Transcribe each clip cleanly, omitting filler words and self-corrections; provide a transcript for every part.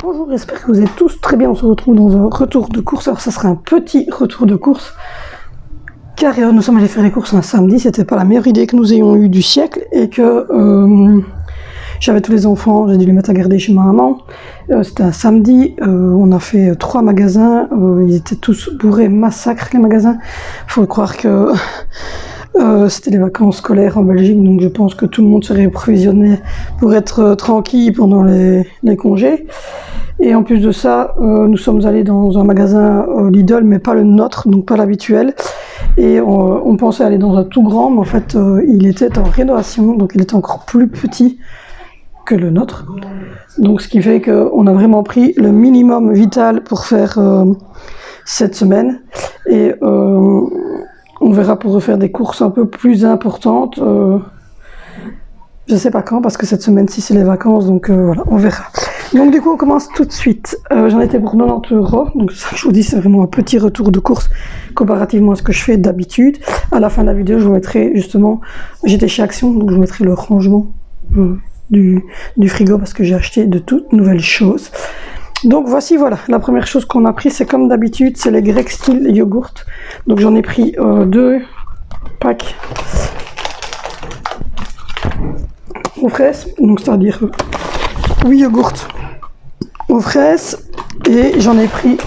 Bonjour, j'espère que vous êtes tous très bien. On se retrouve dans un retour de course. Alors ça sera un petit retour de course car nous sommes allés faire les courses un samedi. C'était pas la meilleure idée que nous ayons eue du siècle et que j'avais tous les enfants, j'ai dû les mettre à garder chez ma maman. C'était un samedi, on a fait 3 magasins, ils étaient tous bourrés, massacre les magasins. Faut croire que c'était les vacances scolaires en Belgique, donc je pense que tout le monde serait provisionné pour être tranquille pendant les congés. Et en plus de ça, nous sommes allés dans un magasin Lidl, mais pas le nôtre, donc pas l'habituel. Et on pensait aller dans un tout grand, mais en fait, il était en rénovation, donc il était encore plus petit que le nôtre. Donc ce qui fait qu'on a vraiment pris le minimum vital pour faire cette semaine. Et on verra pour refaire des courses un peu plus importantes. Je sais pas quand, parce que cette semaine-ci c'est les vacances, donc voilà, on verra. Donc du coup on commence tout de suite. J'en étais pour 90 €, donc ça je vous dis c'est vraiment un petit retour de course comparativement à ce que je fais d'habitude. À la fin de la vidéo je vous mettrai justement, j'étais chez Action, donc je vous mettrai le rangement du frigo parce que j'ai acheté de toutes nouvelles choses. Donc voici, voilà, la première chose qu'on a pris, c'est comme d'habitude, c'est les Grec Style Yogourt. Donc j'en ai pris 2 packs aux fraises, donc c'est-à-dire 8 yogourts aux fraises, et j'en ai pris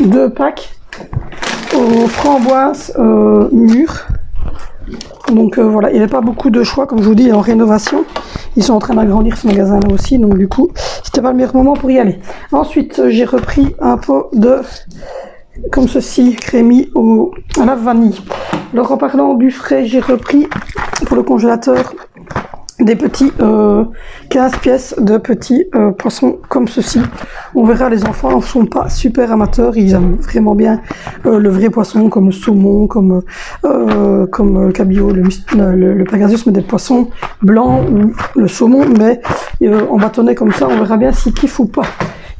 2 packs aux framboises mûres. Donc voilà, il n'y a pas beaucoup de choix, comme je vous dis, en rénovation. Ils sont en train d'agrandir ce magasin-là aussi, donc du coup, c'était pas le meilleur moment pour y aller. Ensuite, j'ai repris un pot de, comme ceci, crémi à la vanille. Alors en parlant du frais, j'ai repris pour le congélateur des petits 15 pièces de petits poissons comme ceci. On verra, les enfants ne sont pas super amateurs, ils aiment vraiment bien le vrai poisson comme le saumon, comme le cabillaud, le pangasius, mais des poissons blancs ou le saumon, mais en bâtonnet comme ça, on verra bien s'ils kiffent ou pas.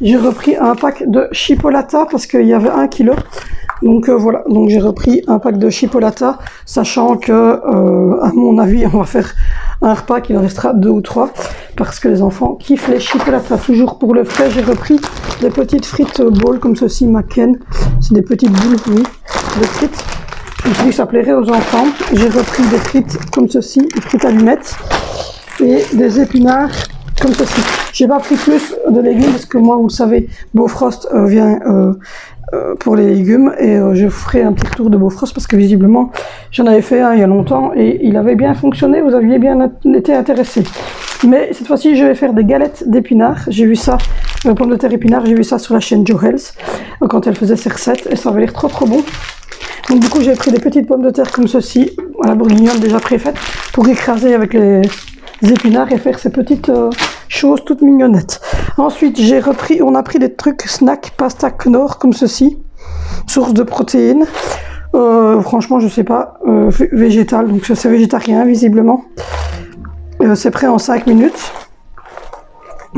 J'ai repris un pack de chipolata parce qu'il y avait 1 kilo. Donc voilà, donc j'ai repris un pack de chipolata, sachant que à mon avis on va faire un repas qu'il en restera 2 ou 3 parce que les enfants kiffent les chipolata. Toujours pour le frais, j'ai repris des petites frites ball comme ceci, Macken. C'est des petites boules, oui, de frites. Je me suis dit que ça plairait aux enfants. J'ai repris des frites comme ceci, des frites allumettes et des épinards comme ceci. J'ai pas pris plus de légumes parce que moi, vous le savez, Bofrost vient pour les légumes, et je ferai un petit tour de Bofrost parce que visiblement j'en avais fait un il y a longtemps et il avait bien fonctionné, vous aviez bien été intéressé. Mais cette fois-ci je vais faire des galettes d'épinards. J'ai vu ça, pommes de terre épinards, j'ai vu ça sur la chaîne Joe Health quand elle faisait ses recettes et ça avait l'air trop bon. Donc du coup j'ai pris des petites pommes de terre comme ceci, à la bourguignonne déjà préfaites, pour écraser avec les épinards et faire ces petites choses toutes mignonnettes. Ensuite on a pris des trucs snack pasta Knorr comme ceci, source de protéines. Franchement je sais pas, végétal, donc c'est végétarien visiblement. C'est prêt en 5 minutes.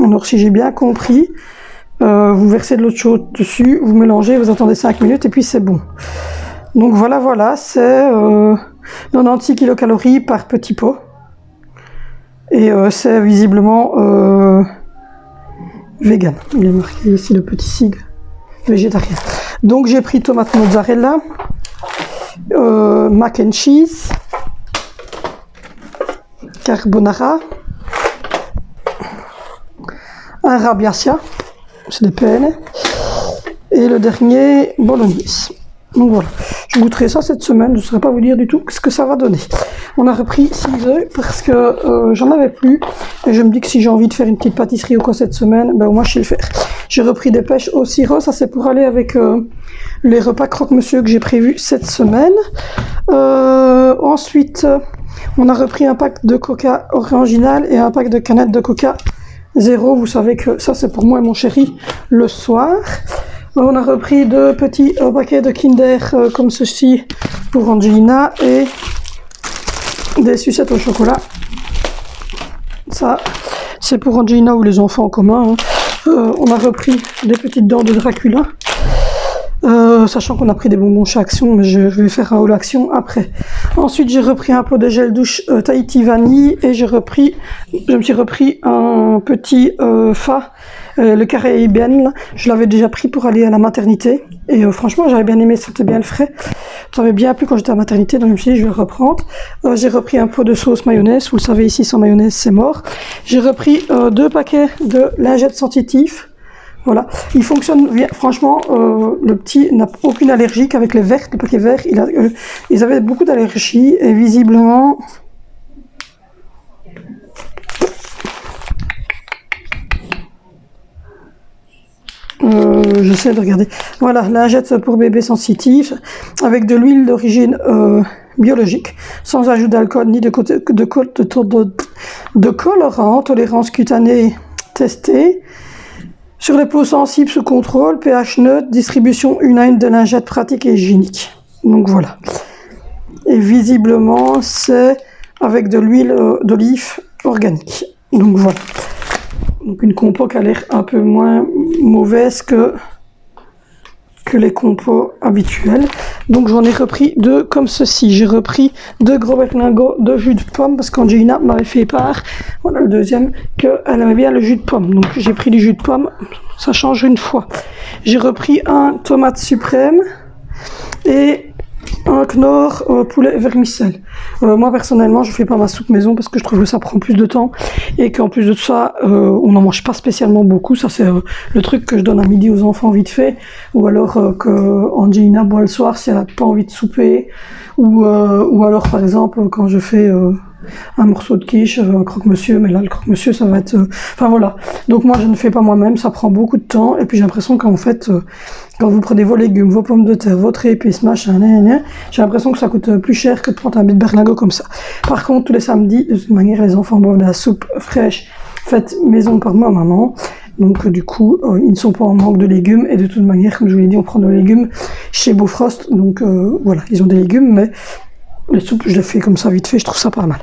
Alors si j'ai bien compris, vous versez de l'eau chaude dessus, vous mélangez, vous attendez 5 minutes et puis c'est bon. Donc voilà, c'est 96 kilocalories par petit pot. Et c'est visiblement vegan. Il est marqué ici le petit sigle végétarien. Donc j'ai pris tomate mozzarella, mac and cheese, carbonara, un rabiacia, c'est des penne, et le dernier bolognaise. Donc voilà, je goûterai ça cette semaine, je ne saurais pas vous dire du tout ce que ça va donner. On a repris 6 œufs parce que j'en avais plus, et je me dis que si j'ai envie de faire une petite pâtisserie ou quoi cette semaine, ben au moins je sais le faire. J'ai repris des pêches au sirop, ça c'est pour aller avec les repas croque-monsieur que j'ai prévus cette semaine. Ensuite, on a repris un pack de coca original et un pack de canettes de coca zéro. Vous savez que ça c'est pour moi et mon chéri le soir. On a repris 2 petits paquets de Kinder comme ceci pour Angelina et des sucettes au chocolat. Ça, c'est pour Angelina ou les enfants en commun. On a repris des petites dents de Dracula. Sachant qu'on a pris des bonbons chez Action, mais je vais faire un haul Action après. Ensuite, j'ai repris un pot de gel douche Tahiti Vanille et je me suis repris un petit Fa, le Caribbean. Je l'avais déjà pris pour aller à la maternité et franchement, j'avais bien aimé, c'était bien le frais. Ça m'avait bien plu quand j'étais à la maternité, donc je me suis dit, je vais le reprendre. J'ai repris un pot de sauce mayonnaise. Vous le savez, ici, sans mayonnaise, c'est mort. J'ai repris 2 paquets de lingettes sensitifs. Voilà, il fonctionne bien. Franchement, le petit n'a aucune allergie qu'avec les verts, le paquet vert. Ils avaient beaucoup d'allergies et visiblement... j'essaie de regarder. Voilà, lingette pour bébé sensitif avec de l'huile d'origine biologique, sans ajout d'alcool ni de colorant, tolérance cutanée testée. Sur les peaux sensibles sous contrôle, pH neutre, distribution 1 à 1 de lingettes pratique et hygiénique. Donc voilà. Et visiblement, c'est avec de l'huile d'olive organique. Donc voilà. Donc une compo qui a l'air un peu moins mauvaise que les compos habituels. Donc j'en ai repris 2 comme ceci. J'ai repris 2 gros berlingots de jus de pomme parce qu'Angelina m'avait fait part, voilà le deuxième, qu'elle aimait bien le jus de pomme. Donc j'ai pris du jus de pomme, ça change une fois. J'ai repris un tomate suprême et un Knorr poulet vermicelle. Moi personnellement je fais pas ma soupe maison parce que je trouve que ça prend plus de temps et qu'en plus de ça on n'en mange pas spécialement beaucoup. Ça c'est le truc que je donne à midi aux enfants vite fait, ou alors que Angelina boit le soir si elle a pas envie de souper, ou alors par exemple quand je fais un morceau de quiche, un croque-monsieur, mais là le croque-monsieur ça va être... Enfin voilà, donc moi je ne fais pas moi-même, ça prend beaucoup de temps et puis j'ai l'impression qu'en fait quand vous prenez vos légumes, vos pommes de terre, votre épice, machin, j'ai l'impression que ça coûte plus cher que de prendre un bit de berlingot comme ça. Par contre, tous les samedis, de toute manière, les enfants boivent de la soupe fraîche faite maison par ma maman. Donc du coup, ils ne sont pas en manque de légumes. Et de toute manière, comme je vous l'ai dit, on prend nos légumes chez Bofrost. Donc voilà, ils ont des légumes, mais les soupes, je les fais comme ça vite fait, je trouve ça pas mal.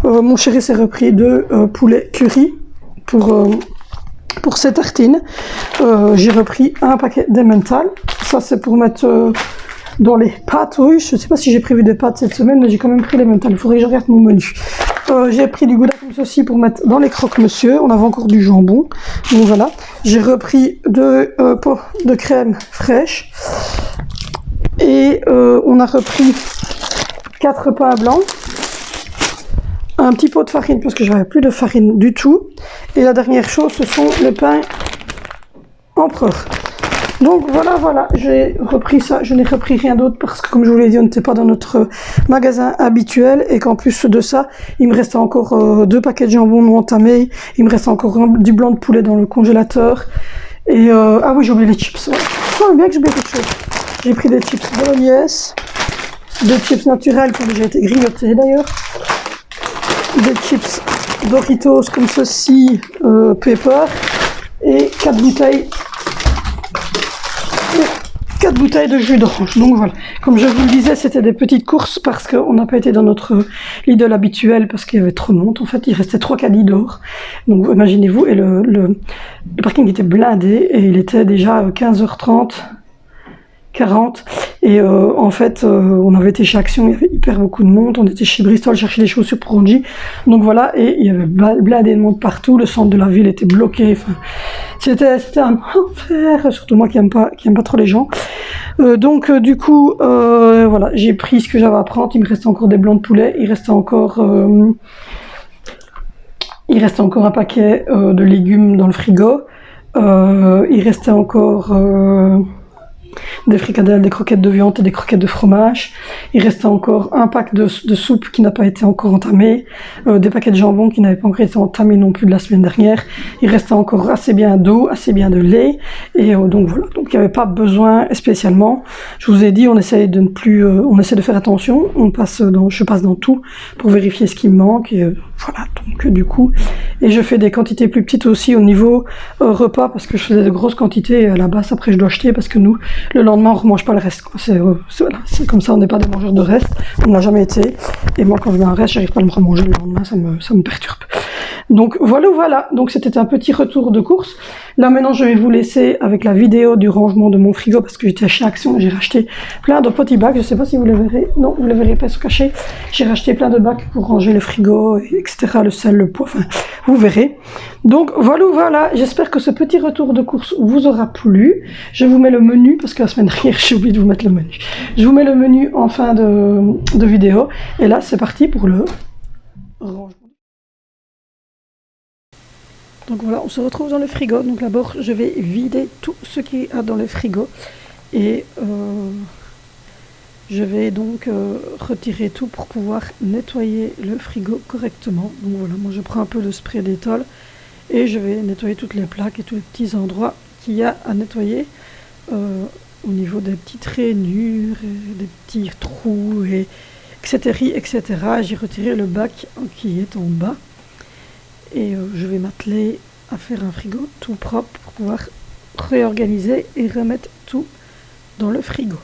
Mon chéri s'est repris 2 poulets curry pour ces tartines. J'ai repris un paquet d'emmental. Ça, c'est pour mettre dans les pâtes. Oui, je ne sais pas si j'ai prévu des pâtes cette semaine, mais j'ai quand même pris l'emmental. Il faudrait que je regarde mon menu. J'ai pris du gouda comme ceci pour mettre dans les croque-monsieur. On avait encore du jambon. Donc voilà. J'ai repris 2 pots de crème fraîche. Et on a repris 4 pains blancs. Un petit pot de farine parce que j'avais plus de farine du tout. Et la dernière chose, ce sont les pains empereur. Donc voilà, j'ai repris ça. Je n'ai repris rien d'autre parce que, comme je vous l'ai dit, on n'était pas dans notre magasin habituel et qu'en plus de ça, il me restait encore 2 paquets de jambon non entamés. Il me reste encore du blanc de poulet dans le congélateur. Et ah oui, j'ai oublié les chips. Ouais. Oh, bien que j'ai oublié quelque chose. J'ai pris des chips bolognaise, des chips naturels qui ont déjà été grignotés d'ailleurs. Des chips Doritos comme ceci, pepper, et 4 bouteilles de jus d'orange. Donc voilà, comme je vous le disais, c'était des petites courses parce qu'on n'a pas été dans notre Lidl habituel parce qu'il y avait trop de monde. En fait, il restait 3 caddies dehors. Donc imaginez-vous, et le parking était blindé et il était déjà 15h30. 40 et en fait on avait été chez Action, il y avait hyper beaucoup de monde, on était chez Bristol chercher des chaussures pour Angie, donc voilà, et il y avait blindé de monde partout, le centre de la ville était bloqué, enfin c'était un enfer, surtout moi qui aime pas trop les gens, donc du coup voilà, j'ai pris ce que j'avais à prendre. Il me restait encore des blancs de poulet, il restait encore un paquet de légumes dans le frigo, il restait encore des fricadelles, des croquettes de viande et des croquettes de fromage. Il restait encore un pack de soupe qui n'a pas été encore entamé, des paquets de jambon qui n'avaient pas encore été entamés non plus de la semaine dernière. Il restait encore assez bien d'eau, assez bien de lait, et donc voilà. Donc il n'y avait pas besoin spécialement. Je vous ai dit, on essaie de ne plus, on essaie de faire attention. Je passe dans tout pour vérifier ce qui me manque. Et voilà. Donc du coup, et je fais des quantités plus petites aussi au niveau repas parce que je faisais de grosses quantités et à la base après je dois acheter parce que nous le lendemain on ne remange pas le reste. Voilà, c'est comme ça, on n'est pas des mangeurs de reste, on n'a jamais été. Et moi quand je mets un reste, j'arrive pas à me remanger le lendemain, ça me perturbe. Donc voilà, donc c'était un petit retour de course. Là maintenant je vais vous laisser avec la vidéo du rangement de mon frigo parce que j'étais chez Action, j'ai racheté plein de potty bags, je sais pas si vous le verrez, non vous le verrez pas se cacher, j'ai racheté plein de bacs pour ranger le frigo, etc., le sel, le poids, enfin vous verrez. Donc voilà, j'espère que ce petit retour de course vous aura plu. Je vous mets le menu, parce que la semaine dernière j'ai oublié de vous mettre le menu. Je vous mets le menu en fin de vidéo, et là c'est parti pour le rangement. Donc voilà, on se retrouve dans le frigo. Donc d'abord, je vais vider tout ce qu'il y a dans le frigo. Et je vais donc retirer tout pour pouvoir nettoyer le frigo correctement. Donc voilà, moi je prends un peu de spray Dettol et je vais nettoyer toutes les plaques et tous les petits endroits qu'il y a à nettoyer. Au niveau des petites rainures, et des petits trous, et etc. J'ai retiré le bac qui est en bas. Et je vais m'atteler à faire un frigo tout propre pour pouvoir réorganiser et remettre tout dans le frigo.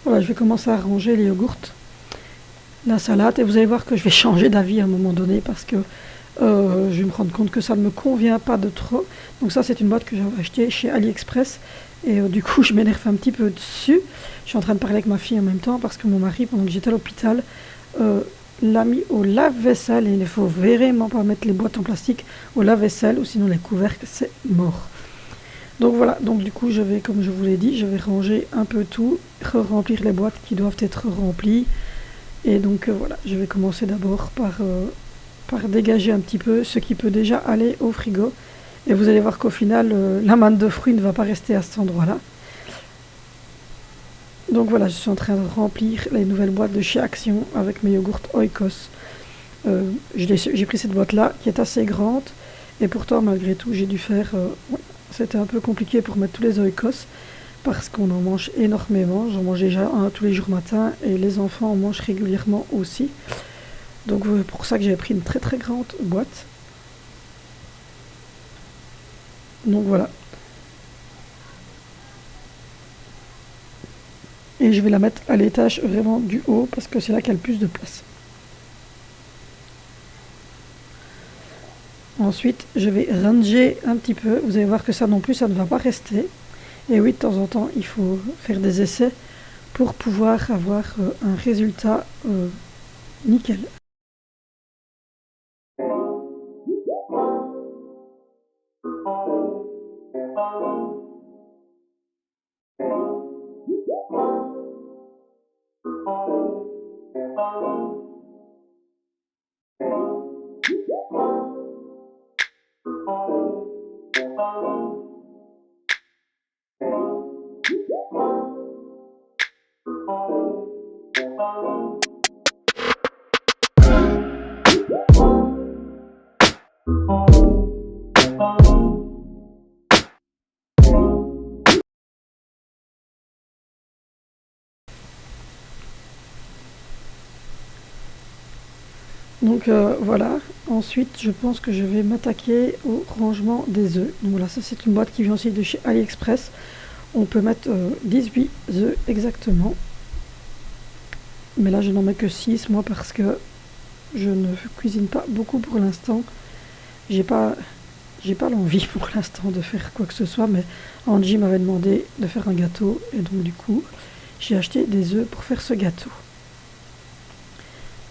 Voilà, je vais commencer à ranger les yogourts, la salade, et vous allez voir que je vais changer d'avis à un moment donné parce que je vais me rendre compte que ça ne me convient pas de trop. Donc ça, c'est une boîte que j'avais achetée chez AliExpress et du coup, je m'énerve un petit peu dessus. Je suis en train de parler avec ma fille en même temps parce que mon mari, pendant que j'étais à l'hôpital, l'a mis au lave-vaisselle et il ne faut vraiment pas mettre les boîtes en plastique au lave-vaisselle ou sinon les couvercles, c'est mort. Donc voilà, donc du coup je vais, comme je vous l'ai dit, je vais ranger un peu tout, remplir les boîtes qui doivent être remplies. Et donc voilà, je vais commencer d'abord par dégager un petit peu ce qui peut déjà aller au frigo. Et vous allez voir qu'au final, la manne de fruits ne va pas rester à cet endroit-là. Donc voilà, je suis en train de remplir les nouvelles boîtes de chez Action avec mes yogourts Oikos. J'ai pris cette boîte-là qui est assez grande. Et pourtant, malgré tout, j'ai dû faire... c'était un peu compliqué pour mettre tous les Oikos parce qu'on en mange énormément. J'en mange déjà un tous les jours matin et les enfants en mangent régulièrement aussi. Donc c'est pour ça que j'avais pris une très très grande boîte. Donc voilà. Et je vais la mettre à l'étage vraiment du haut parce que c'est là qu'il y a le plus de place. Ensuite, je vais ranger un petit peu. Vous allez voir que ça non plus, ça ne va pas rester. Et oui, de temps en temps, il faut faire des essais pour pouvoir avoir un résultat nickel. Donc voilà, ensuite je pense que je vais m'attaquer au rangement des œufs. Donc voilà, ça c'est une boîte qui vient aussi de chez AliExpress. On peut mettre 18 œufs exactement. Mais là je n'en mets que 6 moi parce que je ne cuisine pas beaucoup pour l'instant. J'ai pas l'envie pour l'instant de faire quoi que ce soit, mais Angie m'avait demandé de faire un gâteau et donc du coup j'ai acheté des œufs pour faire ce gâteau.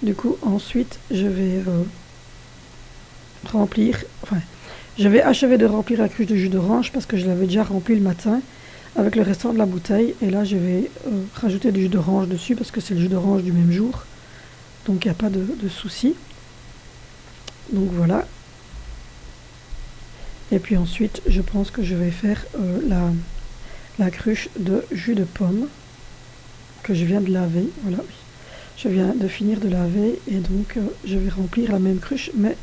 Du coup, ensuite, je vais je vais achever de remplir la cruche de jus d'orange parce que je l'avais déjà rempli le matin avec le restant de la bouteille. Et là, je vais rajouter du jus d'orange dessus parce que c'est le jus d'orange du même jour. Donc, il n'y a pas de souci. Donc, voilà. Et puis ensuite, je pense que je vais faire la cruche de jus de pomme que je viens de laver. Voilà, oui. Je viens de finir de laver et donc je vais remplir la même cruche mais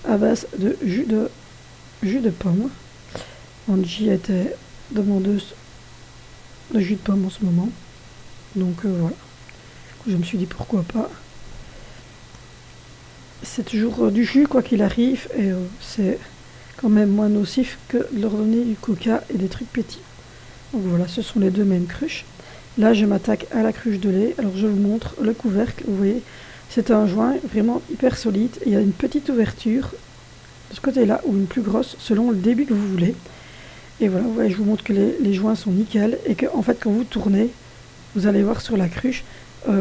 à base de jus de pomme. Angie était demandeuse de jus de pomme en ce moment. Donc voilà. Je me suis dit pourquoi pas. C'est toujours du jus quoi qu'il arrive et c'est quand même moins nocif que de leur donner du coca et des trucs pétillants. Donc voilà, ce sont les deux mêmes cruches. Là, je m'attaque à la cruche de lait. Alors, je vous montre le couvercle. Vous voyez, c'est un joint vraiment hyper solide. Il y a une petite ouverture de ce côté-là ou une plus grosse selon le débit que vous voulez. Et voilà, vous voyez, je vous montre que les joints sont nickel et que, en fait, quand vous tournez, vous allez voir sur la cruche,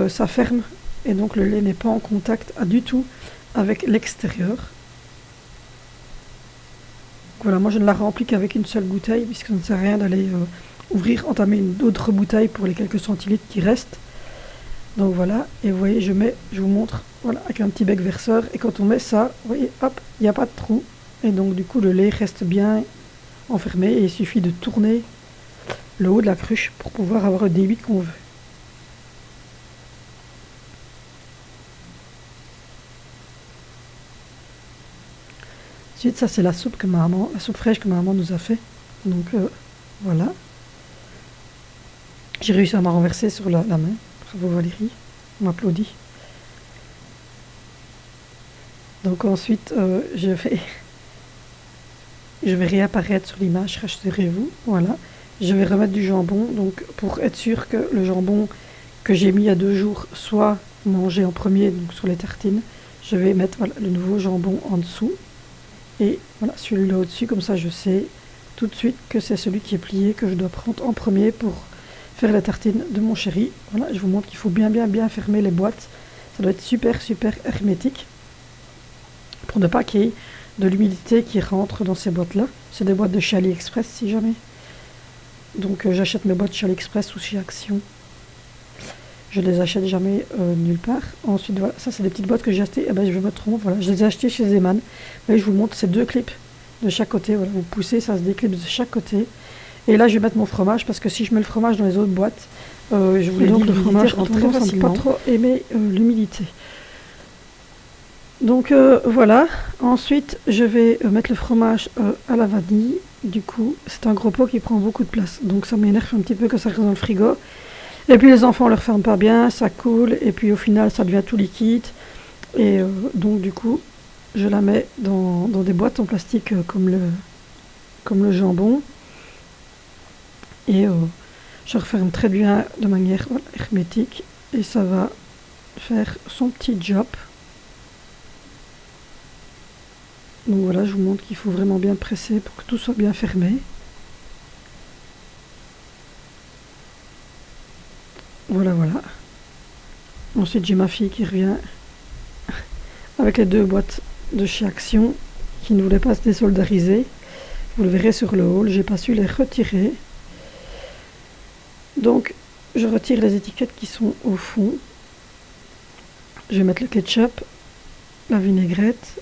ça ferme et donc le lait n'est pas en contact du tout avec l'extérieur. Voilà, moi je ne la remplis qu'avec une seule bouteille puisque ça ne sert à rien d'aller ouvrir, entamer une autre bouteille pour les quelques centilitres qui restent. Donc voilà, et vous voyez, je vous montre, voilà, avec un petit bec verseur, et quand on met ça, vous voyez, hop, il n'y a pas de trou, et donc du coup le lait reste bien enfermé, et il suffit de tourner le haut de la cruche pour pouvoir avoir le débit qu'on veut. Ensuite, ça c'est la soupe fraîche que ma maman nous a fait, donc voilà. J'ai réussi à m'en renverser sur la main. Bravo Valérie, on m'applaudit. Donc ensuite, je vais réapparaître sur l'image, rassurez-vous. Voilà. Je vais remettre du jambon, donc pour être sûr que le jambon que j'ai mis il y a 2 jours soit mangé en premier, donc sur les tartines. Je vais mettre voilà, le nouveau jambon en dessous. Et voilà, celui-là au-dessus, comme ça je sais tout de suite que c'est celui qui est plié que je dois prendre en premier pour faire la tartine de mon chéri. Voilà, je vous montre qu'il faut bien fermer les boîtes. Ça doit être super hermétique pour ne pas qu'il y ait de l'humidité qui rentre dans ces boîtes-là. C'est des boîtes de chez AliExpress si jamais. Donc j'achète mes boîtes chez AliExpress ou chez Action. Je les achète jamais nulle part. Ensuite, voilà, ça c'est des petites boîtes que j'ai achetées. Eh ben, je me trompe, voilà, je les ai achetées chez Zeman. Là, je vous montre ces 2 clips de chaque côté. Voilà, vous poussez, ça se déclipe de chaque côté. Et là, je vais mettre mon fromage parce que si je mets le fromage dans les autres boîtes, je vous l'ai dit, le fromage rentre très facilement. Pas trop aimer l'humidité. Donc voilà. Ensuite, je vais mettre le fromage à la vanille. Du coup, c'est un gros pot qui prend beaucoup de place. Donc ça m'énerve un petit peu que ça reste dans le frigo. Et puis les enfants ne le referment pas bien, ça coule. Et puis au final, ça devient tout liquide. Et donc du coup, je la mets dans des boîtes en plastique comme le jambon. Et je referme très bien de manière hermétique. Et ça va faire son petit job. Donc voilà, je vous montre qu'il faut vraiment bien presser pour que tout soit bien fermé. Voilà. Ensuite, j'ai ma fille qui revient avec les 2 boîtes de chez Action qui ne voulaient pas se désoldariser. Vous le verrez sur le haul, j'ai pas su les retirer. Donc, je retire les étiquettes qui sont au fond. Je vais mettre le ketchup, la vinaigrette,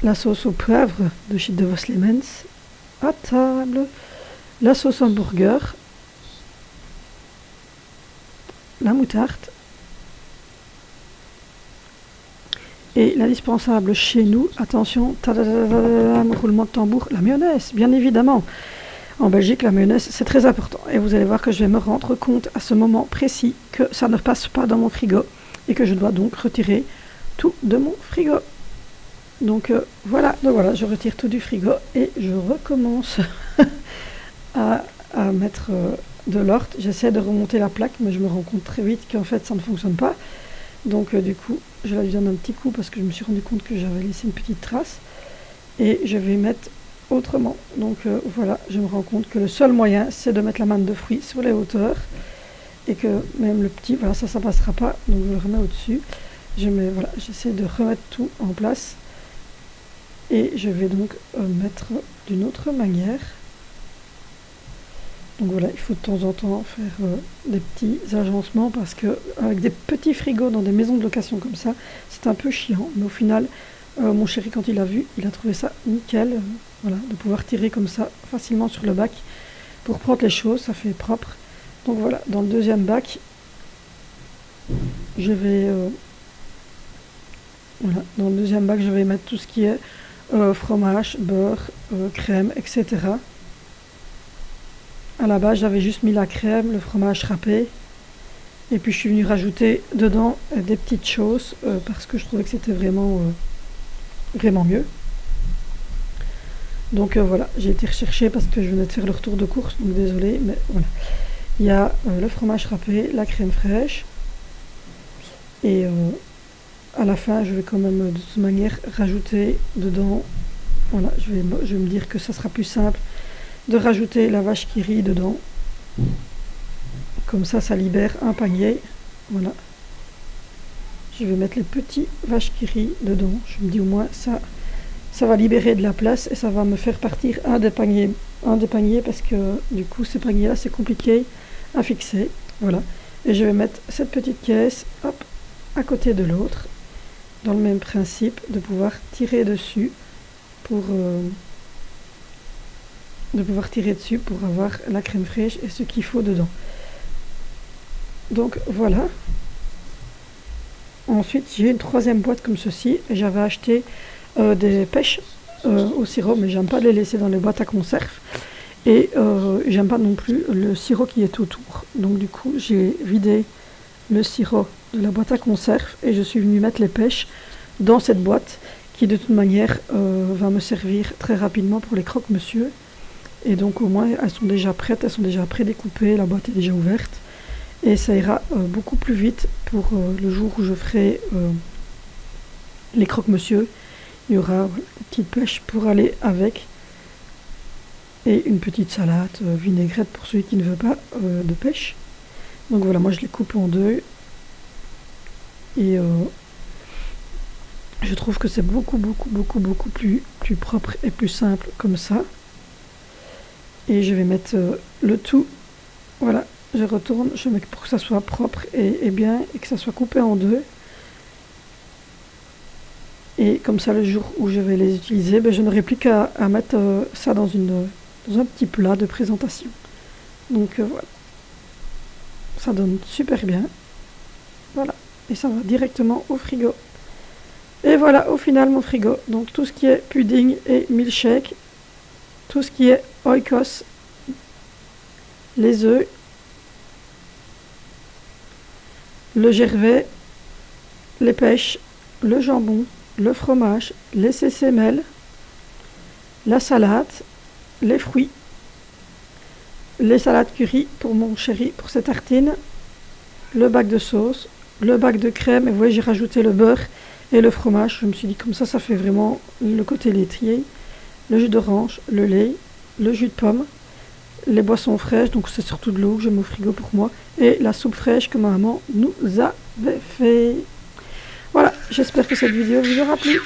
la sauce au poivre de chez De Vos Lemons à table, la sauce hamburger, la moutarde et l'indispensable chez nous, attention, roulement de tambour, la mayonnaise, bien évidemment. En Belgique, la mayonnaise, c'est très important. Et vous allez voir que je vais me rendre compte à ce moment précis que ça ne passe pas dans mon frigo et que je dois donc retirer tout de mon frigo. Donc voilà, je retire tout du frigo et je recommence à mettre de l'orte. J'essaie de remonter la plaque, mais je me rends compte très vite qu'en fait ça ne fonctionne pas. Donc du coup, je la lui donne un petit coup parce que je me suis rendu compte que j'avais laissé une petite trace. Et je vais mettre autrement. Donc voilà, je me rends compte que le seul moyen, c'est de mettre la manne de fruits sur les hauteurs. Et que même le petit, voilà, ça passera pas. Donc je le remets au-dessus. J'essaie de remettre tout en place. Et je vais donc mettre d'une autre manière. Donc voilà, il faut de temps en temps faire des petits agencements parce que avec des petits frigos dans des maisons de location comme ça, c'est un peu chiant. Mais au final, mon chéri, quand il a vu, il a trouvé ça nickel. Voilà, de pouvoir tirer comme ça facilement sur le bac pour prendre les choses, ça fait propre. Donc voilà, dans le deuxième bac, je vais mettre tout ce qui est fromage, beurre, crème, etc. À la base, j'avais juste mis la crème, le fromage râpé. Et puis, je suis venue rajouter dedans des petites choses parce que je trouvais que c'était vraiment mieux. Donc voilà, j'ai été rechercher parce que je venais de faire le retour de course. Donc désolé, mais voilà. Il y a le fromage râpé, la crème fraîche. Et à la fin, je vais quand même de toute manière rajouter dedans. Voilà, je vais me dire que ça sera plus simple de rajouter la vache qui rit dedans. Comme ça, ça libère un panier. Voilà. Je vais mettre les petits vaches qui rit dedans. Je me dis au moins ça va libérer de la place et ça va me faire partir un des paniers parce que du coup, ces paniers-là, c'est compliqué à fixer. Voilà. Et je vais mettre cette petite caisse, hop, à côté de l'autre, dans le même principe de pouvoir tirer dessus pour avoir la crème fraîche et ce qu'il faut dedans. Donc voilà. Ensuite, j'ai une troisième boîte comme ceci. J'avais acheté des pêches au sirop, mais j'aime pas les laisser dans les boîtes à conserve. Et j'aime pas non plus le sirop qui est autour. Donc du coup, j'ai vidé le sirop de la boîte à conserve et je suis venue mettre les pêches dans cette boîte qui de toute manière va me servir très rapidement pour les croque-monsieur. Et donc au moins elles sont déjà prêtes, elles sont déjà pré-découpées, la boîte est déjà ouverte. Et ça ira beaucoup plus vite pour le jour où je ferai les croque-monsieur. Il y aura une petite pêche pour aller avec. Et une petite salade vinaigrette pour celui qui ne veut pas de pêche. Donc voilà, moi je les coupe en deux. Et je trouve que c'est beaucoup plus propre et plus simple comme ça. Et je vais mettre le tout. Voilà, je retourne, je mets pour que ça soit propre et bien et que ça soit coupé en deux. Et comme ça, le jour où je vais les utiliser, je n'aurai plus qu'à mettre ça dans un petit plat de présentation. Donc voilà, ça donne super bien. Voilà, et ça va directement au frigo. Et voilà, au final, mon frigo. Donc tout ce qui est pudding et milkshake, tout ce qui est oikos, les œufs, le gervais, les pêches, le jambon, le fromage, les cécémelles, la salade, les fruits, les salades curry pour mon chéri, pour ses tartines, le bac de sauce, le bac de crème, et vous voyez j'ai rajouté le beurre et le fromage, je me suis dit comme ça fait vraiment le côté laitier, le jus d'orange, le lait, le jus de pomme, les boissons fraîches, donc c'est surtout de l'eau que je mets au frigo pour moi, et la soupe fraîche que ma maman nous avait fait. Voilà, j'espère que cette vidéo vous aura plu.